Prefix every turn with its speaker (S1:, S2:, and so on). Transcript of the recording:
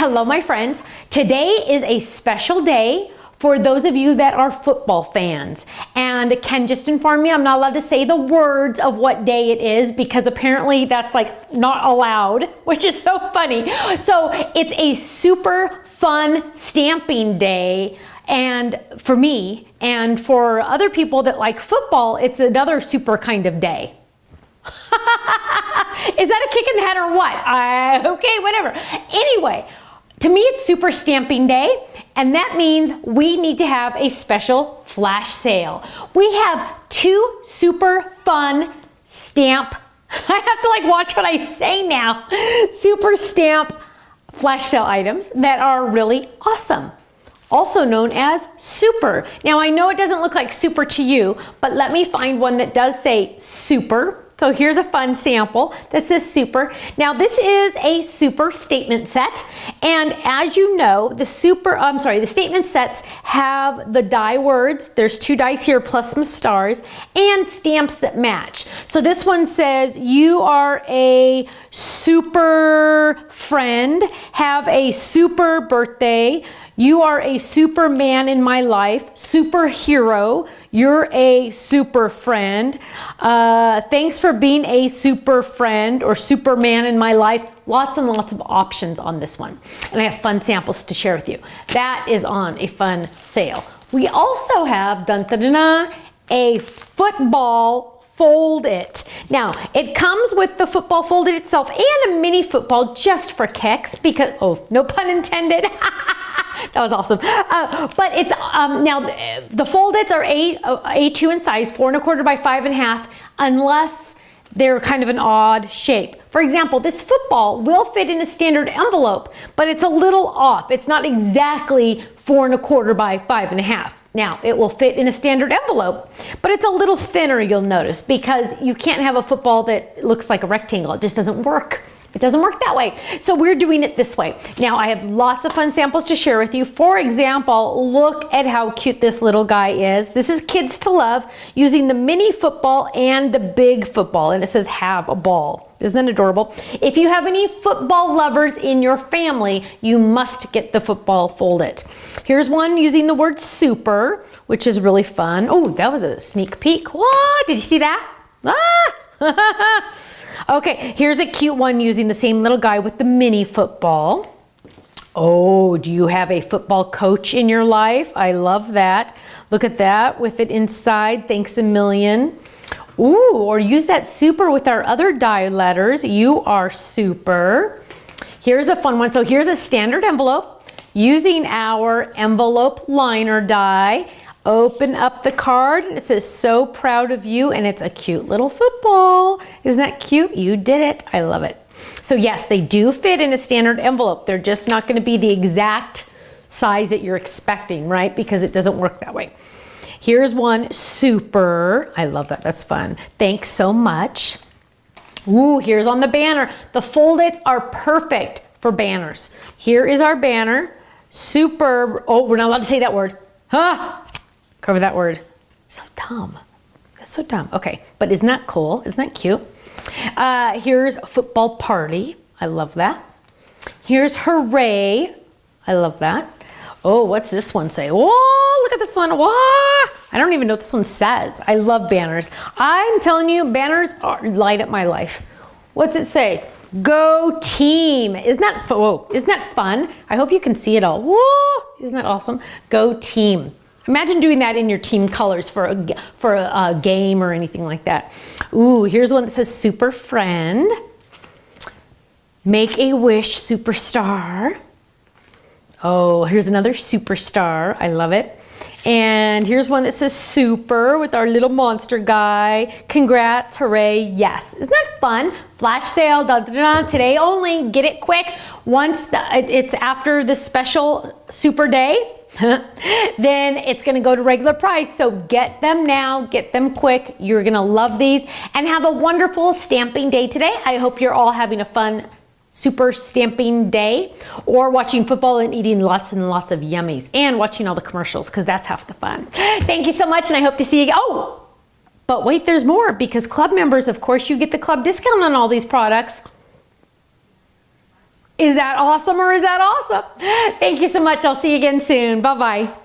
S1: Hello, my friends. Today is a special day for those of you that are football fans. And Ken just informed me I'm not allowed to say the words of what day it is because apparently that's like not allowed, which is so funny. So it's a super fun stamping day. And for me, and for other people that like football, it's another super kind of day. Is that a kick in the head or what? Okay, whatever. Anyway, to me it's Super Stamping Day, and that means we need to have a special flash sale. We have two super fun stamp, I have to like watch what I say now, super stamp flash sale items that are really awesome. Also known as super. Now I know it doesn't look like super to you, but let me find one that does say super. So here's a fun sample that says super. Now this is a super statement set, and as you know, the statement sets have the die words. There's two dice here plus some stars and stamps that match. So this one says you are a super friend, have a super birthday, you are a superman in my life, superhero, you're a super friend, thanks for being a super friend or superman in my life. Lots and lots of options on this one. And I have fun samples to share with you. That is on a fun sale. We also have, dun, dun, dun, dun, a football Fold It. Now, it comes with the football Fold It itself and a mini football just for kicks because, oh, no pun intended. That was awesome. But it's, now the Fold Its are A2 in size, 4 1/4 by 5 1/2, unless they're kind of an odd shape. For example, this football will fit in a standard envelope, but it's a little off. It's not exactly 4 1/4 by 5 1/2. Now, it will fit in a standard envelope, but it's a little thinner, you'll notice, because you can't have a football that looks like a rectangle. It just doesn't work. It doesn't work that way. So we're doing it this way. Now, I have lots of fun samples to share with you. For example, look at how cute this little guy is. This is Kids to Love using the mini football and the big football, and it says have a ball. Isn't that adorable? If you have any football lovers in your family, you must get the football Fold It. Here's one using the word super, which is really fun. Oh, that was a sneak peek. What? Did you see that? Ah! Okay, here's a cute one using the same little guy with the mini football. Oh, do you have a football coach in your life? I love that. Look at that with it inside. Thanks a million. Ooh, or use that super with our other die letters. You are super. Here's a fun one. So here's a standard envelope using our envelope liner die. Open up the card and it says so proud of you, and it's a cute little football. Isn't that cute? You did it. I love it. So yes, they do fit in a standard envelope. They're just not going to be the exact size that you're expecting, right? Because it doesn't work that way. Here's one, super. I love that. That's fun. Thanks so much. Ooh, here's on the banner. The Fold Its are perfect for banners. Here is our banner. Super. Oh, we're not allowed to say that word. Huh? Cover that word. So dumb. That's so dumb. Okay, but isn't that cool? Isn't that cute? Here's football party. I love that. Here's hooray. I love that. Oh, what's this one say? Whoa, look at this one. Whoa. I don't even know what this one says. I love banners. I'm telling you, banners light up my life. What's it say? Go team. Isn't that fun? I hope you can see it all. Whoa, isn't that awesome? Go team. Imagine doing that in your team colors for a game or anything like that. Ooh, here's one that says super friend. Make a wish superstar. Oh, here's another superstar. I love it. And here's one that says super with our little monster guy. Congrats, hooray, yes. Isn't that fun? Flash sale, da, da, da, today only. Get it quick. Once it's after the special super day, then it's going to go to regular price. So get them now, get them quick. You're going to love these and have a wonderful stamping day today. I hope you're all having a fun super stamping day or watching football and eating lots and lots of yummies and watching all the commercials because that's half the fun. Thank you so much and I hope to see you. Oh, but wait, there's more because club members, of course, you get the club discount on all these products. Is that awesome or is that awesome? Thank you so much. I'll see you again soon. Bye-bye.